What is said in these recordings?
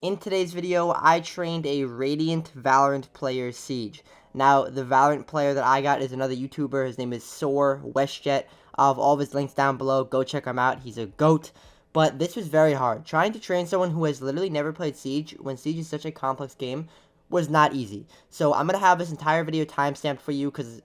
In today's video, I trained a Radiant Valorant player Siege. Now, the Valorant player that I got is another YouTuber. His name is Trained WestJett. I'll have all of his links down below. Go check him out. He's a GOAT. But this was very hard. Trying to train someone who has literally never played Siege, when Siege is such a complex game, was not easy. So I'm going to have this entire video timestamped for you because,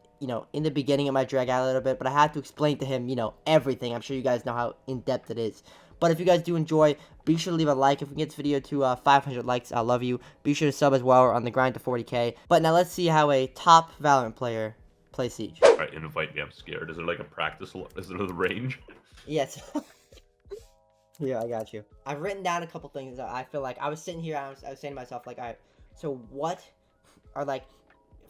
in the beginning it might drag out a little bit, but I had to explain to him, everything. I'm sure you guys know how in-depth it is. But if you guys do enjoy, be sure to leave a like. If we get this video to 500 likes, I love you. Be sure to sub as well. We're on the grind to 40k. But now let's see how a top Valorant player plays Siege. Alright, invite me. I'm scared. Is there like a practice? Is there a range? Yes. Yeah, I got you. I've written down a couple things that I feel like I was sitting here. I was saying to myself, like, all right, so what are, like,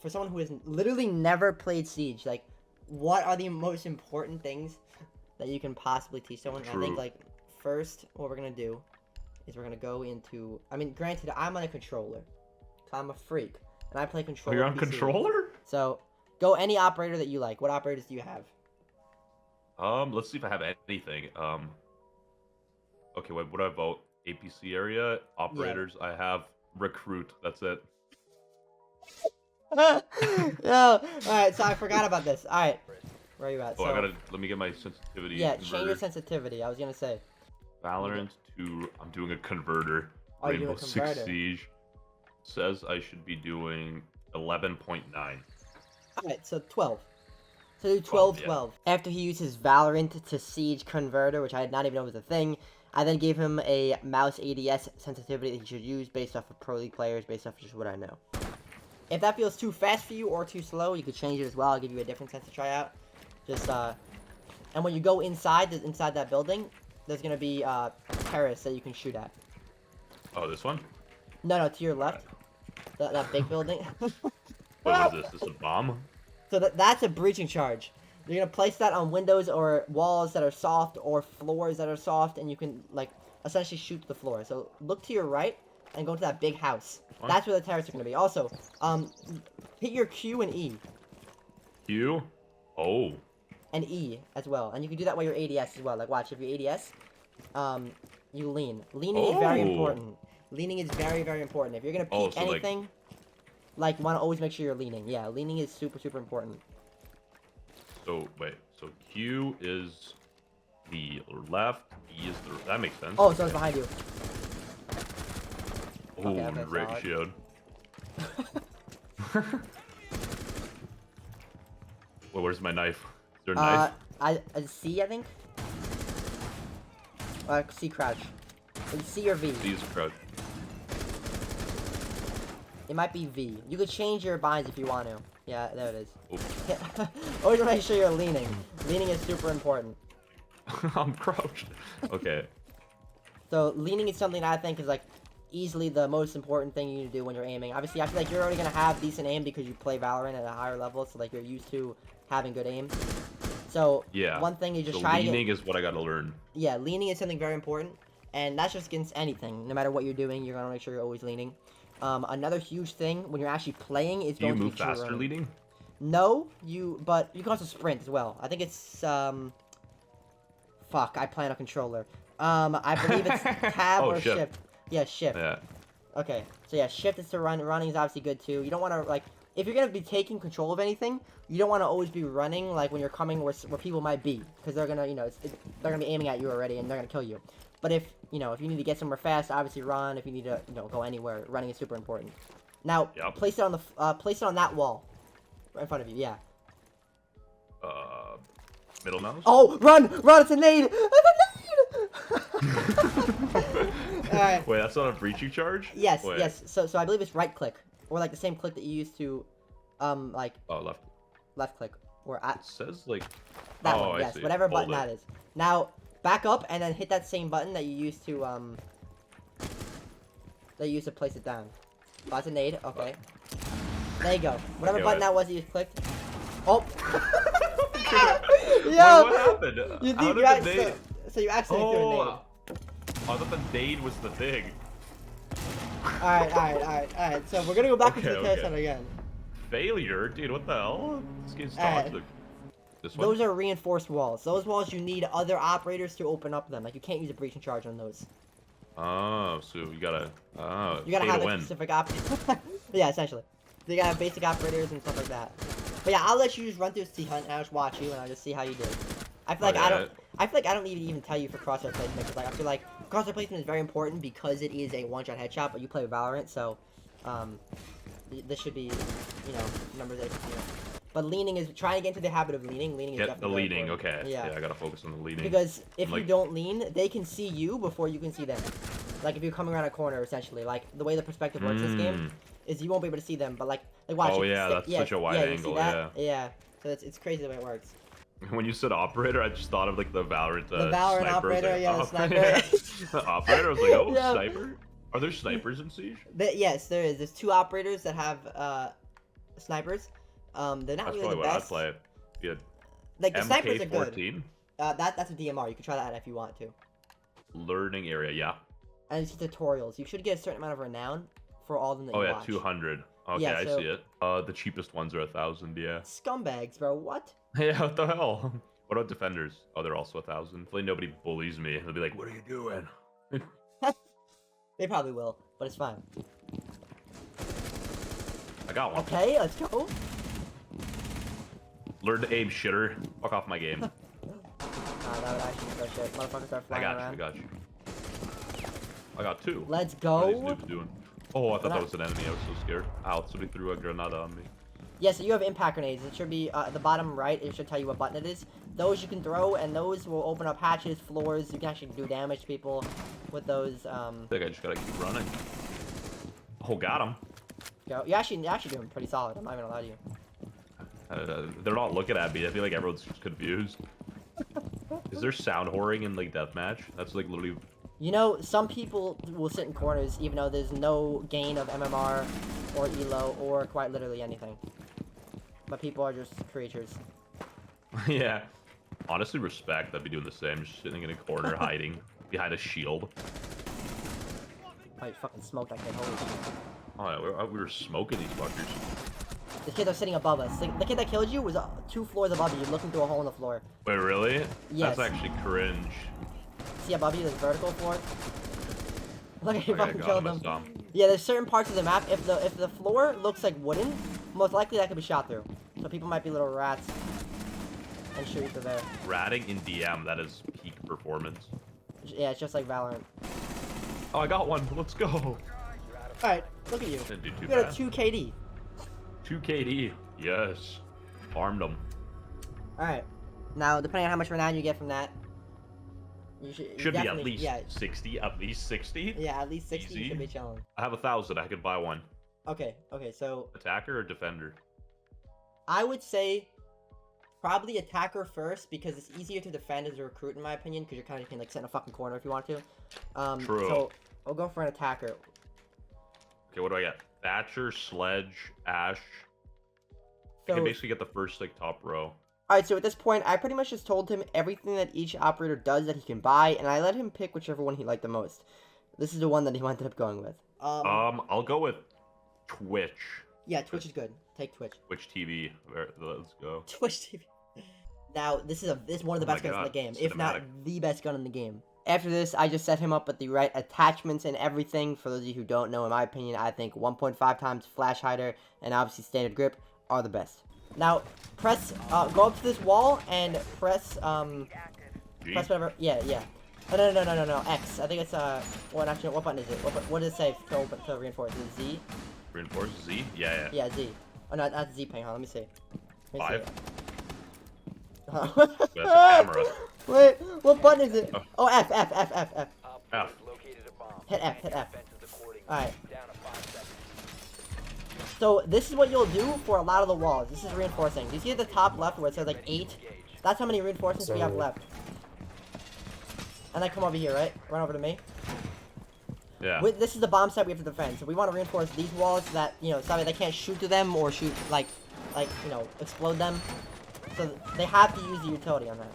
for someone who has literally never played Siege, like, what are the most important things that you can possibly teach someone? I think, like, first, what we're gonna do is we're gonna go into. I mean, granted, I'm on a controller, so I'm a freak, and I play controller. Oh, you're on PC. controller? So, go any operator that you like. What operators do you have? Let's see if I have anything. Okay, wait, what do I vote? APC area, operators. Yeah. I have recruit. That's it. No. Alright, so I forgot about this. Alright. Where are you at? Oh, so, let me get my sensitivity. Yeah, change your sensitivity. I was gonna say. Valorant to, I'm doing a converter. Oh, Rainbow Six Siege says I should be doing 11.9. Alright, so 12. So do 12, 12. Yeah. After he uses Valorant to Siege converter, which I did not even know was a thing, I then gave him a mouse ADS sensitivity that he should use based off of Pro League players, based off of just what I know. If that feels too fast for you or too slow, you could change it as well. I'll give you a different sense to try out. Just, and when you go inside that building, there's gonna be, terrorists that you can shoot at. Oh, this one? No, to your left. That big building. Wait, what is this? Is this a bomb? So that's a breaching charge. You're gonna place that on windows or walls that are soft or floors that are soft, and you can, like, essentially shoot the floor. So look to your right and go to that big house. What? That's where the terrorists are gonna be. Also, hit your Q and E. Q? Oh. And E as well. And you can do that while you're ADS as well. Like, watch, if you're ADS, you lean. Leaning is very important. Leaning is very, very important. If you're gonna peek anything, like, you wanna always make sure you're leaning. Yeah, leaning is super, super important. So, wait, so Q is the left, E is the... That makes sense. Oh, so it's behind you. Oh, okay, Rick showed. Well, where's my knife? Is there a knife? C, I think? C crouch. C or V? C is crouch. It might be V. You could change your binds if you want to. Yeah, there it is. Always make sure you're leaning. Leaning is super important. I'm crouched. Okay. So leaning is something I think is, like, easily the most important thing you need to do when you're aiming. Obviously, I feel like you're already gonna have decent aim because you play Valorant at a higher level, so, like, you're used to having good aim. So yeah, one thing you just try to get... leaning is what I gotta learn. Yeah, leaning is something very important, and that's just against anything. No matter what you're doing, you're gonna make sure you're always leaning. Another huge thing when you're actually playing is going to be... Do you move faster leading? No, but you can also sprint as well. I think it's, fuck, I play on a controller. I believe it's tab or shift. Yeah, shift. Yeah. Okay, so yeah, shift is to run. Running is obviously good too. You don't want to, like, if you're going to be taking control of anything, you don't want to always be running, like, when you're coming where people might be. Because they're going to, they're going to be aiming at you already and they're going to kill you. But if you need to get somewhere fast, obviously run. If you need to, go anywhere, running is super important. Now, place it on that wall, right in front of you. Yeah. Middle mouse. Oh, run! It's a nade! It's a nade! Alright. Wait, that's not a breaching charge? Yes, yes. So I believe it's right click, or like the same click that you used to, like. Oh, left. Left click, or at. It says like. That one. Yes, whatever button that is. Now. Back up and then hit that same button that you used to place it down. Oh, that's a nade. Okay. There you go. Whatever button that was that you clicked. Oh. Yo. What happened? So you accidentally threw a nade. I thought the nade was the thing. Alright. So we're gonna go back into the chaos center again. Failure? Dude, what the hell? This game's toxic. Those are reinforced walls. Those walls, you need other operators to open up them. Like, you can't use a breaching charge on those. Oh, so you gotta You gotta pay have to like win. specific yeah, essentially. So you gotta have basic operators and stuff like that. But yeah, I'll let you just run through Sea Hunt and I'll just watch you and I'll just see how you do. I feel like Okay. I feel like I don't need to even tell you for crosshair placement because like I feel like crosshair placement is very important because it is a one-shot headshot. But you play Valorant, so this should be, you know, numbers that you know. But leaning is trying to get into the habit of leaning. Leaning is Get the definitely very leading. important. Okay. Yeah. I gotta focus on the leading. Because if Like- you don't lean, they can see you before you can see them. Like if you're coming around a corner, essentially. Like the way the perspective works in this game is you won't be able to see them. But like watch. Oh if you yeah, that's yeah, such a wide yeah, angle. You see that? Yeah. So it's crazy the way it works. When you said operator, I just thought of like the Valorant. The Valorant sniper. operator, Like, yeah, the operator. sniper. The operator. I was like, oh, Yeah. sniper. Are there snipers in Siege? Yes, there is. There's 2 operators that have snipers. They're not That's really probably the what I'd best. play. Yeah. Like the snipers are good. MK14. That's a DMR. You can try that if you want to. Learning area. Yeah. And it's tutorials. You should get a certain amount of renown for all of them that Oh you yeah, watch. 200. Okay, Yeah, I so- see it. The cheapest ones are 1,000. Yeah. Scumbags, bro. What? Yeah. What the hell? What about defenders? Oh, they're also 1,000. Hopefully nobody bullies me. They'll be like, "What are you doing?" They probably will, but it's fine. I got one. Okay, let's go. Learn to aim, shitter. Fuck off my game. That would actually be so shit. Motherfuckers start I flying got you. I around. got you. I got 2. Let's What are these go. noobs doing? Oh, I thought What? that was an enemy. I was so scared. Ow, somebody threw a granada on me. Yeah, so you have impact grenades. It should be at the bottom right. It should tell you what button it is. Those you can throw, and those will open up hatches, floors. You can actually do damage to people with those. I think I just gotta keep running. Oh, got him. Go. You're actually doing pretty solid. I'm not even gonna lie to you. They're not looking at me. I feel like everyone's just confused. Is there sound whoring in like deathmatch? That's like literally. You know, some people will sit in corners even though there's no gain of MMR or ELO or quite literally anything. But people are just creatures. Yeah. Honestly, respect. I'd be doing the same. Just sitting in a corner, hiding behind a shield. Oh, you fucking smoked that kid. Holy shit. Oh, yeah, we were smoking these fuckers. The kids are sitting above us. The kid that killed you was 2 floors above you. You're looking through a hole in the floor. Wait, really? Yes. That's actually cringe. See above you, there's vertical floor. Look at you Okay, I fucking got killed him, I them. saw him. Yeah, there's certain parts of the map. If the floor looks like wooden, most likely that could be shot through. So people might be little rats and shoot you through there. Ratting in DM, that is peak performance. Yeah, it's just like Valorant. Oh, I got one. Let's go. Alright, look at you. Didn't do too You got a bad. 2 KD. 2 KD. Yes. Farmed them. Alright. Now, depending on how much renown you get from that, you Should be at definitely- least yeah, 60. At least 60. yeah, at least 60 Easy. should be chilling. I have 1,000. I could buy one. Okay, so Attacker or defender? I would say probably attacker first because it's easier to defend as a recruit in my opinion because you're kind of can like sit in a fucking corner if you want to. True. So I'll go for an attacker. Okay, what do I get? Thatcher, Sledge, Ash. I So can basically get the first like top row. alright, so at this point I pretty much just told him everything that each operator does that he can buy, and I let him pick whichever one he liked the most. This is the one that he ended up going with. I'll go with Twitch. Yeah, Twitch is good. Take Twitch. Twitch TV. Let's go. Twitch TV. Now, this is one of the Oh my best guns in the God, game, if not cinematic. the best gun in the game. After this, I just set him up with the right attachments and everything. For those of you who don't know, in my opinion, I think 1.5 times flash hider and obviously standard grip are the best. Now, go up to this wall and press G? whatever. Yeah. No. X. I think it's what actually? What button is it? What does it say to reinforce? Is it Z? Reinforce Z? Yeah. Yeah, Z. Oh no, not Z ping. Huh? Let me see. Let me see. 5. That's a camera. Wait, what button is it? Oh. Oh, F. F. Hit F. Alright. So, this is what you'll do for a lot of the walls. This is reinforcing. Do you see at the top left where it says like 8? That's how many reinforcements we have left. And then come over here, right? Run over to me. Yeah. This is the bomb site we have to defend. So we want to reinforce these walls so that, you know, somebody they can't shoot to them or shoot, like, you know, explode them. So they have to use the utility on that.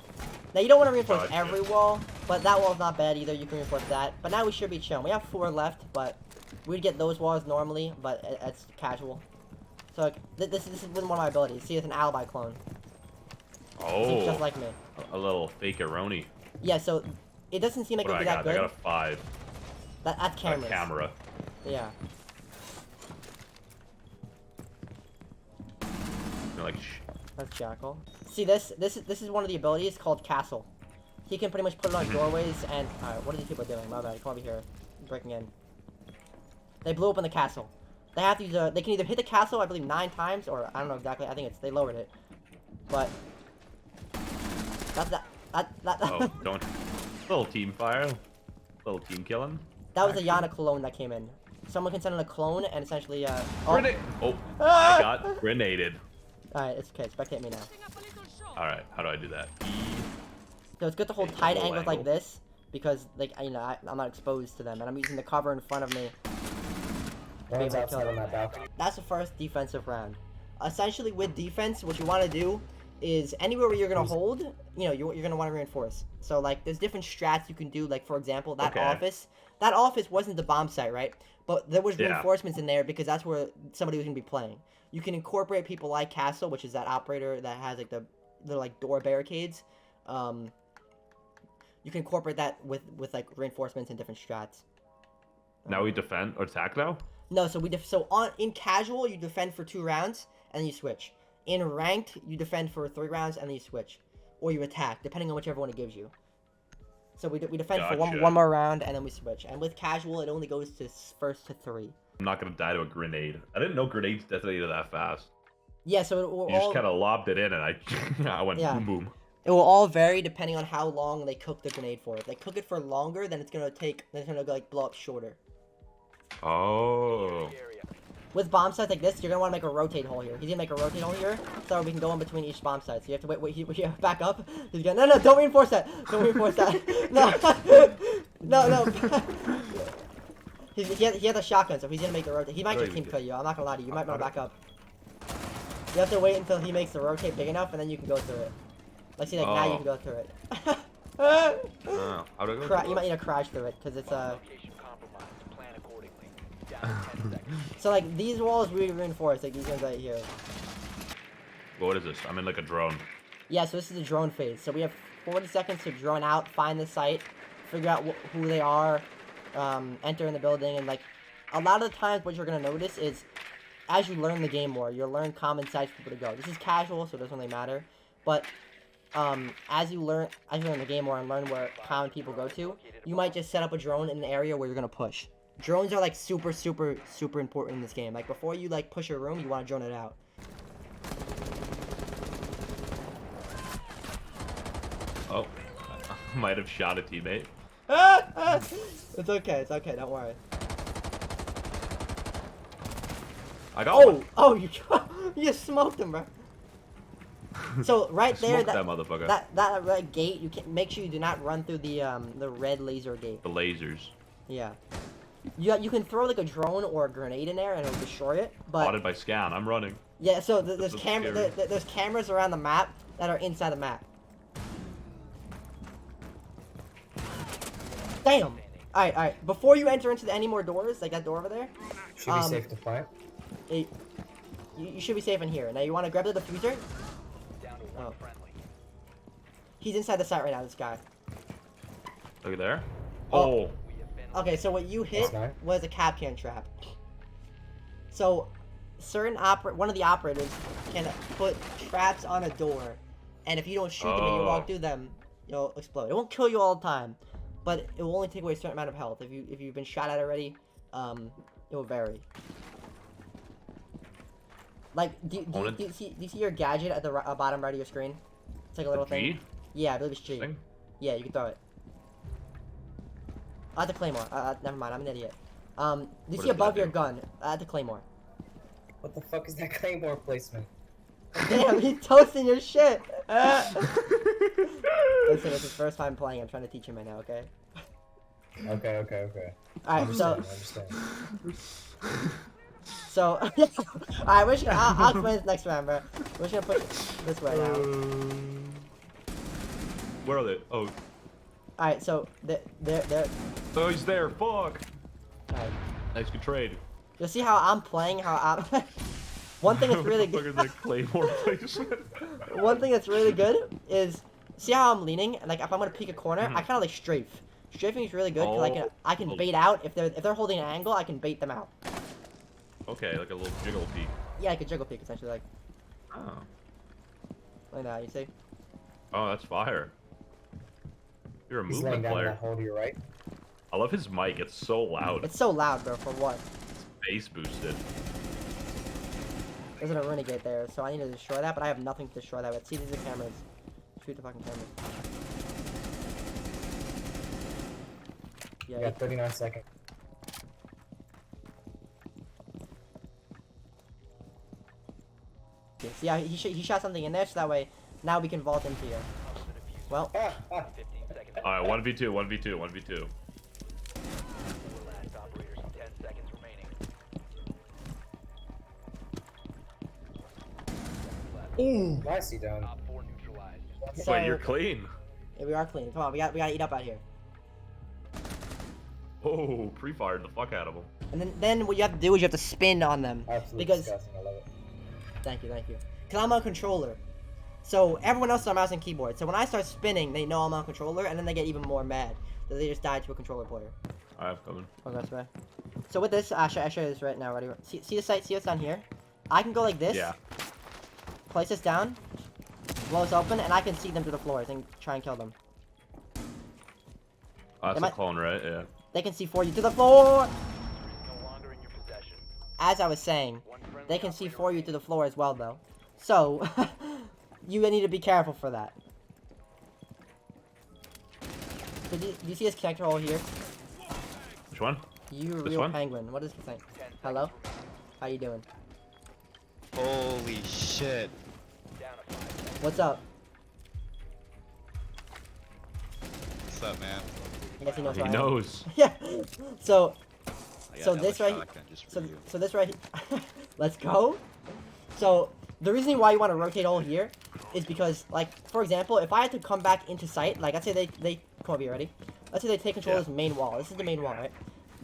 Now, you don't want to reinforce Gotcha. every wall, but that wall's not bad either. You can reinforce that. But now we should be chilling. We have 4 left, but we'd get those walls normally, but it's casual. So like, this is one of my abilities. See, it's an alibi clone. Seems just Oh. like me. A little fake-eroni. Yeah, so it doesn't seem like What it'd do be I that got? I good. got a 5. That's cameras. Camera. Yeah. You're like, That's Jackal. See this is one of the abilities called Castle. He can pretty much put it on doorways and alright, what are these people doing? My bad, come over here. Breaking in. They blew open the castle. They have to use they can either hit the castle, I believe 9 times, or I don't know exactly, I think they lowered it. But that oh, don't. Little team fire. Little team killing. that was a Yana clone that came in. Someone can send in a clone and essentially Grenade! Oh, I got grenaded. Alright, it's okay, spectate me now. Alright, how do I do that? So it's good to hold Okay, tight double angles like angle. this, because like I'm not exposed to them, and I'm using the cover in front of me. One's outside on that balcony. That's the first defensive round. Essentially, with defense, what you want to do is anywhere where you're gonna hold, you're gonna want to reinforce. So like, there's different strats you can do. Like for example, that office wasn't the bomb site, right? But there was reinforcements in there because that's where somebody was gonna be playing. You can incorporate people like Castle, which is that operator that has like the like door barricades. You can incorporate that with like reinforcements and different strats. Now we defend or attack now? No, so in casual you defend for 2 rounds and then you switch. In ranked you defend for 3 rounds and then you switch, or you attack depending on whichever one it gives you. So we defend for one more round and then we switch. And with casual it only goes to first to 3. I'm not gonna die to a grenade. I didn't know grenades detonated that fast. Yeah, so it will You just kind of lobbed it in and I went boom boom. It will all vary depending on how long they cook the grenade for. If they cook it for longer, then it's gonna like blow up shorter. Oh. With bomb sites like this, you're gonna want to make a rotate hole here. He's gonna make a rotate hole here, so we can go in between each bomb site. So you have to wait, back up. He's gonna, no, don't reinforce that. Don't reinforce that. No. He has a shotgun, so he's gonna make the rotate. He might just team kill you. I'm not gonna lie to you. You might want to back up. You have to wait until he makes the rotate big enough, and then you can go through it. Like, see, like, now you can go through it. How do I go You might need to crash through it, because it's, So, like, these walls really reinforced, like, these ones right here. What is this? I'm in, like, a drone. Yeah, so this is the drone phase. So we have 40 seconds to drone out, find the site, figure out who they are, enter in the building, and, like, a lot of the times what you're going to notice is, as you learn the game more, you'll learn common sites for people to go. This is casual, so it doesn't really matter, but as you learn the game more and learn where common people go to, you might just set up a drone in an area where you're gonna push. Drones are like super important in this game. Like before you like push a room, you want to drone it out. Oh, I might have shot a teammate. It's okay, don't worry. I got one. Oh, you just smoked him, bro. So right there, that motherfucker. That red gate, you can make sure you do not run through the red laser gate. The lasers. Yeah. You can throw like a drone or a grenade in there and it'll destroy it. But Spotted by Scan. I'm running. Yeah. So there's cameras around the map that are inside the map. Damn. All right. Before you enter into any more doors, like that door over there. Should be safe to fight. You should be safe in here. Now you want to grab the diffuser. Oh. He's inside the site right now, this guy. Look at there. Oh. Oh. Okay, so what you hit was a Capcan trap. So, one of the operators can put traps on a door, and if you don't shoot them and you walk through them, you'll explode. It won't kill you all the time, but it will only take away a certain amount of health. If you've been shot at already, it will vary. Like, do you see your gadget at the bottom right of your screen? It's like a little thing. Yeah, I believe it's G. Yeah, you can throw it. I had the Claymore. Never mind, I'm an idiot. Do you see above your gun? I had the Claymore. What the fuck is that Claymore placement? Damn, he's toasting your shit! Listen, it's his first time playing. I'm trying to teach him right now, okay? Okay. Alright, so... understand. So, alright, I'll explain this next round, bro. We're just gonna put it this way now. Where are they? Oh. Alright, so, they're... Oh, he's there. Fuck. Alright. Nice good trade. You'll see how I'm playing, One thing that's really good... One thing that's really good is, see how I'm leaning? Like, if I'm gonna peek a corner, I kinda like strafe. Strafing is really good because I can bait out if they're holding an angle. I can bait them out. Okay, like a little jiggle peek. Yeah, like a jiggle peek essentially, Oh. like that. You see? Oh, that's fire. You're a He's laying movement down in player. that hole to your right. I love his mic. It's so loud. It's so loud, bro. For what? Bass boosted. There's a renegade there, so I need to destroy that, but I have nothing to destroy that with. See, these are cameras. Shoot the fucking cameras. You Yeah. got 39 seconds. See, yeah, he shot something in there, so that way now we can vault into here. Well, Alright, 1v2, 1v2, 1v2. ooh. Nicely done. So, Wait, you're clean. yeah, we are clean. Come on, we gotta eat up out here. Oh, pre-fired the fuck out of him. And then what you have to do is you have to spin on them. Absolutely Because disgusting. I love it. thank you. Cause I'm on controller. So everyone else is on mouse and keyboard. So when I start spinning, they know I'm on controller, and then they get even more mad that they just died to a controller player. Alright, I'm coming. Oh, that's right. So with this, I show you this right now. Ready? See the sight? See what's down here? I can go like this. Yeah. Place this down. Blow this open, and I can see them through the floors and try and kill them. Oh, that's Am a I- clone, right? Yeah. They can see for you to the floor. As I was saying, they can see for you to the floor as well, though. So you need to be careful for that. So do you see this connector hole here? Which one? You This real one? penguin. What is it saying? Hello? How you doing? Holy shit. What's up? What's up, man? I guess he knows. He who I am. knows. Yeah. So I got So another this right- shotgun just for so you. so this right here. Let's go. So the reason why you want to rotate all here is because, like, for example, if I had to come back into sight, like, let's say they come over here, ready? Let's say they take control of this main wall. This is the main wall, right?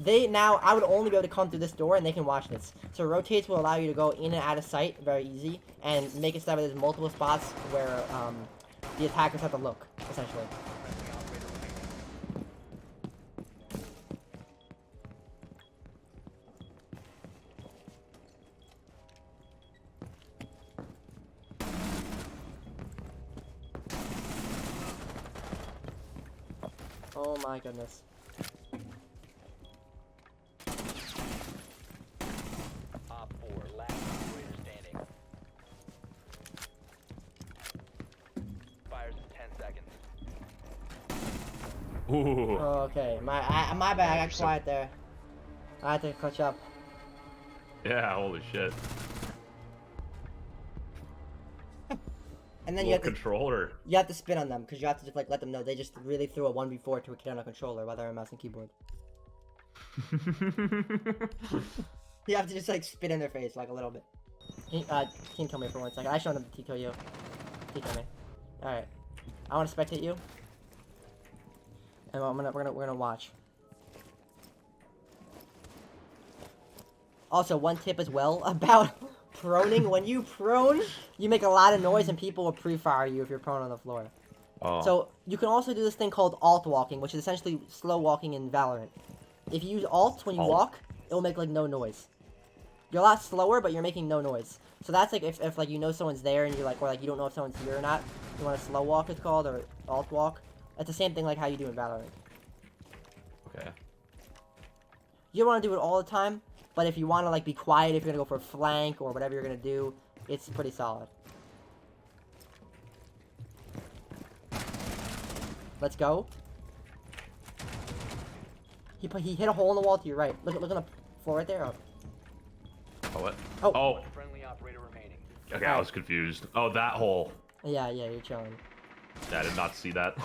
I would only be able to come through this door, and they can watch this. So rotates will allow you to go in and out of sight very easy, and make it so that there's multiple spots where the attackers have to look, essentially. Oh my goodness. Op 4, last operator standing. Fires in 10 seconds. Ooh. Okay, my bad. I got quiet there. I had to catch up. Yeah, holy shit. And then you Little have to controller. spin on them because you have to just like let them know they just really threw a 1v4 to a kid on a controller while they're on mouse and keyboard. You have to just like spit in their face like a little bit. Team kill me for 1 second. I showed them to kill you. Team kill me. All right. I want to spectate you. And we're gonna watch. Also, one tip as well about proning. When you prone, you make a lot of noise and people will pre-fire you if you're prone on the floor. Oh. So you can also do this thing called alt walking, which is essentially slow walking in Valorant. If you use alt when you Alt. walk, it will make like no noise. You're a lot slower, but you're making no noise. So that's like if like you know someone's there and you're like, or like you don't know if someone's here or not. You want to slow walk, it's called, or alt walk. It's the same thing like how you do in Valorant. Okay. You don't want to do it all the time, but if you want to like be quiet, if you're gonna go for a flank or whatever you're gonna do, it's pretty solid. Let's go. He hit a hole in the wall to your right. Look on the floor right there. Oh. Oh, what? Oh. Oh. Friendly operator remaining. Okay, I was confused. Oh, that hole. Yeah, you're chilling. Yeah, I did not see that.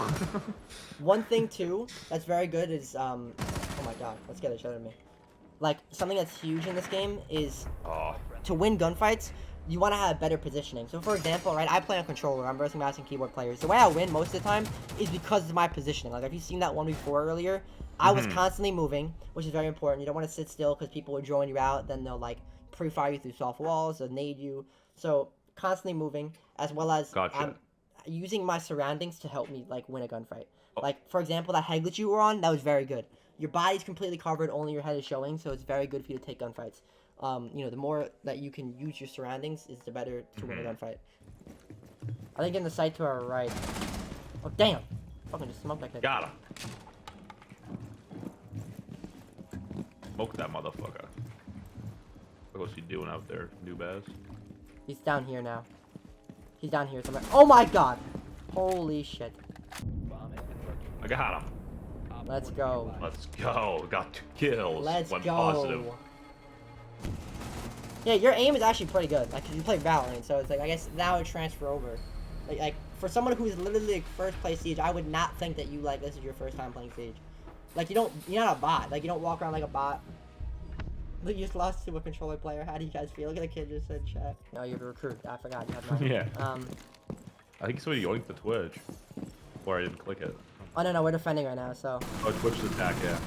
One thing too that's very good is oh my god, let's get it showed to me. Like something that's huge in this game is Oh. to win gunfights, you want to have better positioning. So for example, right, I play on controller. I'm versing mouse and keyboard players. The way I win most of the time is because of my positioning. Like, have you seen that 1v4 earlier? I was constantly moving, which is very important. You don't want to sit still because people will join you out. Then they'll like pre-fire you through soft walls, they'll nade you. So constantly moving, as well as Gotcha. using my surroundings to help me like win a gunfight. Like, for example, that head glitch you were on, that was very good. Your body's completely covered, only your head is showing, so it's very good for you to take gunfights. You know, the more that you can use your surroundings, is the better to win a gunfight. I think in the site to our right. Oh, damn! Fucking just smoked that kid. Got him. Smoke that motherfucker. What's he doing out there, noob ass? He's down here now. He's down here somewhere. Oh my god! Holy shit. Bomb has been located. I got him. Op Let's 4 go. neutralized. Let's go. Got 2 kills. Let's One go. positive. Yeah, your aim is actually pretty good. Like, you play Valorant, so it's like, I guess that would transfer over. Like for someone who's literally like, first play Siege, I would not think that you, like, this is your first time playing Siege. Like, you're not a bot. Like, you don't walk around like a bot. Look, you just lost to a controller player. How do you guys feel? Look at the kid just said chat. No, you're a recruit. I forgot you have mine. Yeah. I I think somebody yoinked the Twitch. Or I didn't click it. Oh, no, we're defending right now, so. Oh, Twitch's attack, yeah.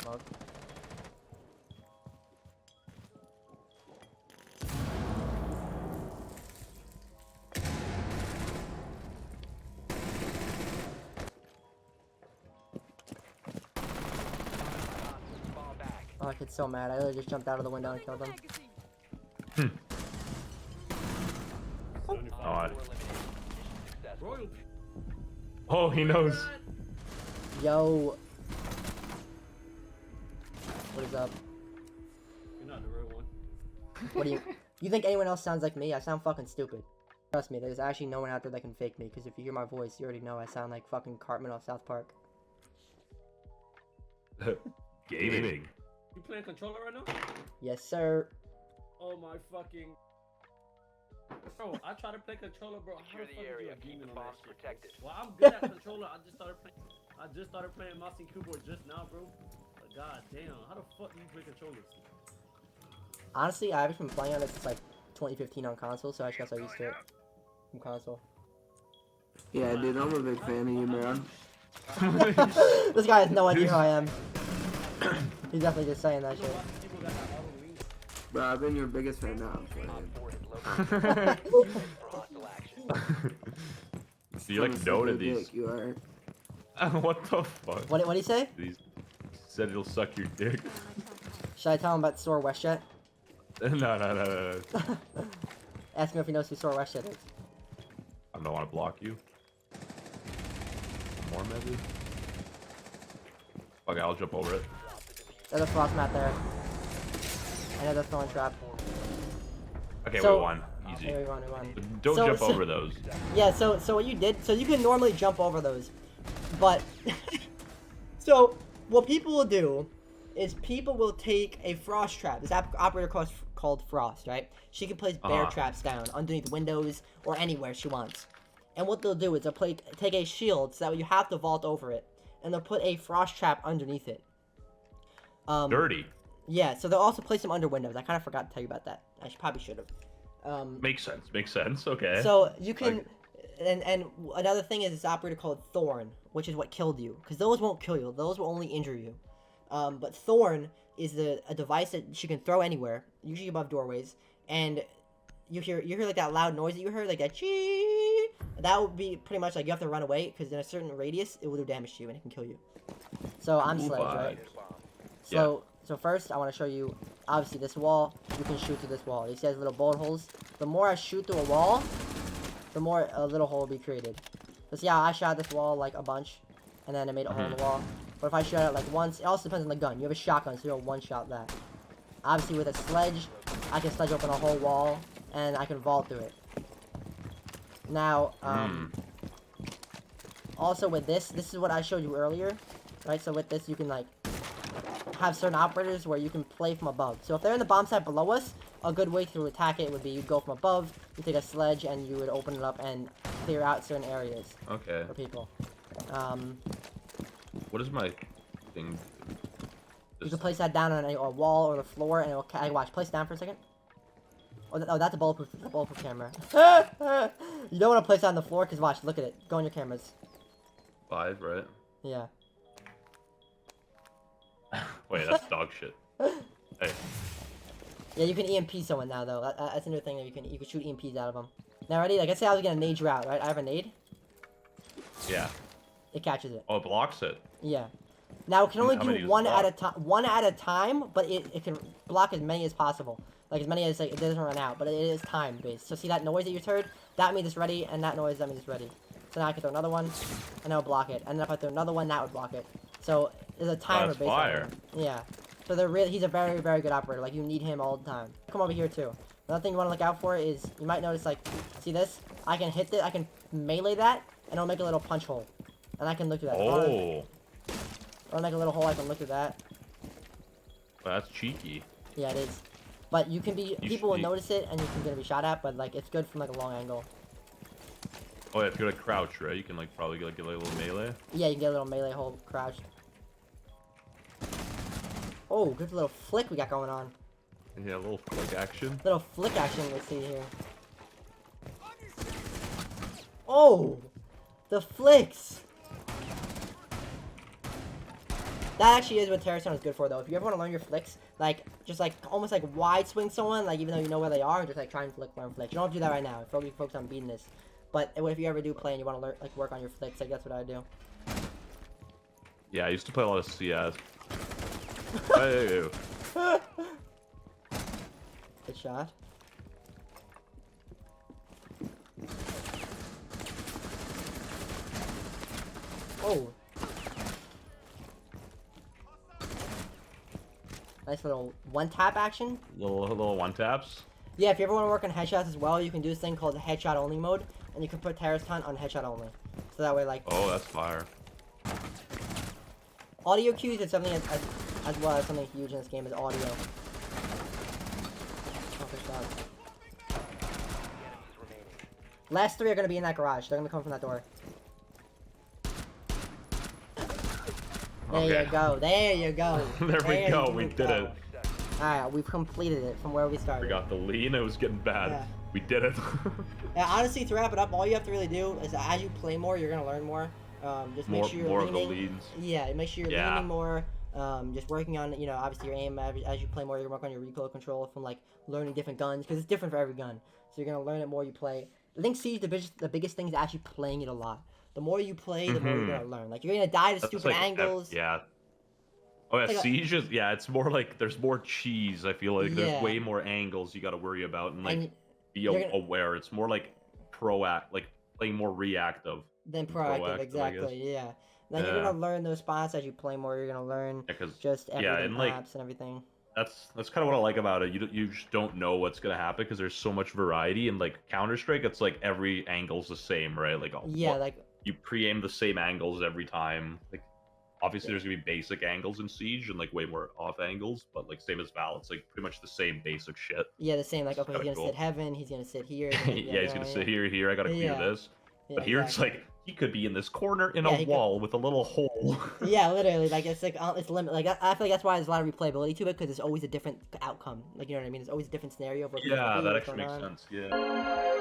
Smoke. Fall back. Oh, that kid's so mad. I literally just jumped out of the window and killed him. Oh, Op 4 eliminated. Mission successful. oh, he knows. Yo. What is up? You're not the real one. What do you think anyone else sounds like me? I sound fucking stupid. Trust me, there's actually no one out there that can fake me, because if you hear my voice, you already know I sound like fucking Cartman off South Park. Gaming. You playing controller right now? Yes, sir. Oh my fucking. Bro, I try to play controller, bro. How Secure the the fuck do area. a Keep demon the on that bombs shit? protected. Well, I'm good at controller. I just started playing mouse and keyboard just now, bro. But god damn, how the fuck do you play controllers? Honestly, I've been playing on it since like 2015 on console, so I guess I'm used to it from console. Yeah, dude, I'm a big fan of you, man. This guy has no idea who I am. He's definitely just saying that You know shit. what? People got that auto wings. Bro, I've been your biggest fan now. I'm Op playing. 4 has located for hostile action. So you like noted these. You are. What the fuck? What'd he say? He said he'll suck your dick. Should I tell him about Soar WestJett? No. Ask him if he knows who Soar WestJett is. I don't want to block you. More maybe? Okay, I'll jump over it. There's a frost mat there. I know they're throwing trap. Okay, So- we won. Easy. Here we won. Don't So- jump so- over those. Yeah, so what you did, so you can normally jump over those, but so what people will do is people will take a frost trap. This operator called Frost, right? She can place bear traps down underneath windows or anywhere she wants. And what they'll do is they'll take a shield so that you have to vault over it, and they'll put a frost trap underneath it. Dirty. Yeah, so they'll also place them under windows. I kind of forgot to tell you about that. I probably should have. Makes sense. Okay. So you can, and another thing is this operator called Thorn, which is what killed you, because those won't kill you; those will only injure you. But Thorn is a device that she can throw anywhere, usually above doorways, and you hear like that loud noise that you heard, like that chee. That would be pretty much like you have to run away, because in a certain radius it will do damage to you and it can kill you. So I'm Sledge, right? So first I want to show you, obviously this wall, you can shoot through this wall. You see those little bullet holes? The more I shoot through a wall, the more a little hole will be created. So see how I shot this wall like a bunch, and then I made a hole in the wall? But if I shoot it like once, it also depends on the gun. You have a shotgun, so you'll one-shot that. Obviously with a sledge, I can sledge open a whole wall, and I can vault through it. Now, also with this is what I showed you earlier, right? So with this, you can like have certain operators where you can play from above. So if they're in the bomb site below us, a good way to attack it would be you go from above, you take a sledge, and you would open it up and clear out certain areas Okay. for people. What is my thing? You can place that down on a wall or the floor, and it'll watch. Place it down for a second. Oh, that's a bulletproof camera. You don't want to place it on the floor, because watch, look at it. Go on your cameras. 5, right? Yeah. Wait, that's dog shit. Hey. Yeah, you can EMP someone now, though. That's another thing that you can shoot EMPs out of them. Now, ready? Like I said, I was gonna nade you out, right? I have a nade. Yeah. it catches it. Oh, it blocks it. Yeah. Now it can only How many do does it one at a block? time. One at a time, but it can block as many as possible. Like as many as like it doesn't run out, but it is time based. So see that noise that you heard? That means it's ready, and that noise that means it's ready. So now I can throw another one, and it'll block it. And then if I throw another one, that would block it. So there's a timer That's based on fire. it. Yeah. So they're really he's a very very good operator. Like you need him all the time. Come over here too. Another thing you want to look out for is you might notice like see this? I can hit it. I can melee that, and it'll make a little punch hole, and I can look through that. Oh, I'll make a little hole. I can look through that. that's cheeky. Yeah, it is. But you can be people will should- notice it, and you can be shot at. But like it's good from like a long angle. Oh, yeah, if you're like crouch, right? You can like probably get like a little melee. Yeah, you can get a little melee hole crouched. Oh, good little flick we got going on. Yeah, a little like action. Little flick action we see here. Oh, the flicks. That actually is what Terrorstone is good for, though. If you ever want to learn your flicks, like, just, like, almost, like, wide swing someone, like, even though you know where they are, just, like, try and learn flicks. You don't have to do that right now. Focus on beating this. But if you ever do play and you want to learn, like, work on your flicks, like, that's what I do. Yeah, I used to play a lot of CS. Hey. Good shot. Oh. Nice little one-tap action. Little one taps. Yeah, if you ever want to work on headshots as well, you can do this thing called headshot only mode, and you can put Terrorist Hunt on headshot only. So that way, like, Oh, that's fire. audio cues is something as well as something huge in this game is audio. Oh, good shot. Last three are gonna be in that garage. They're gonna come from that door. There Okay. you go. There you go. There we go. We you did it. Alright, we've completed it from where we started. We got the lean. It was getting bad. Yeah. We did it. Yeah, honestly, to wrap it up, all you have to really do is as you play more, you're gonna learn more. Just make more sure you're more of the leaning. leads. Yeah, make sure you're Yeah. leaning more. Just working on, you know, obviously your aim as you play more. You're gonna work on your recoil control from like learning different guns because it's different for every gun. So you're gonna learn it more you play. I think Siege the biggest thing is actually playing it a lot. The more you play, the more you're gonna learn. Like you're gonna die to That's stupid like angles. yeah. Oh yeah, It's like Siege is yeah. It's more like there's more cheese. I feel like Yeah. there's way more angles you got to worry about and like And be you're gonna- aware. It's more like like playing more reactive. Then proactive, proactive, I exactly. Yeah. Then you're Yeah. gonna learn those spots as you play more. You're gonna learn Because just everything, yeah, and like maps and everything. that's kind of what I like about it. You just don't know what's gonna happen because there's so much variety. And like Counter Strike, it's like every angle's the same, right? Like Yeah, like you pre-aim the same angles every time. Like obviously there's gonna be basic angles in Siege and like way more off angles, but like same as Val, it's like pretty much the same basic shit. yeah, the same. Like It's okay, he's kinda gonna cool. sit heaven. He's gonna sit here. Yeah, he's gonna sit here. I gotta clear Yeah. this. Yeah, But here exactly. it's like he could be in this corner in Yeah, a he could- wall with a little hole. Yeah, literally, like it's like it's limit. Like I feel like that's why there's a lot of replayability to it because it's always a different outcome. Like you know what I mean? It's always a different scenario. Versus Yeah, what's that actually going makes on. sense. Yeah.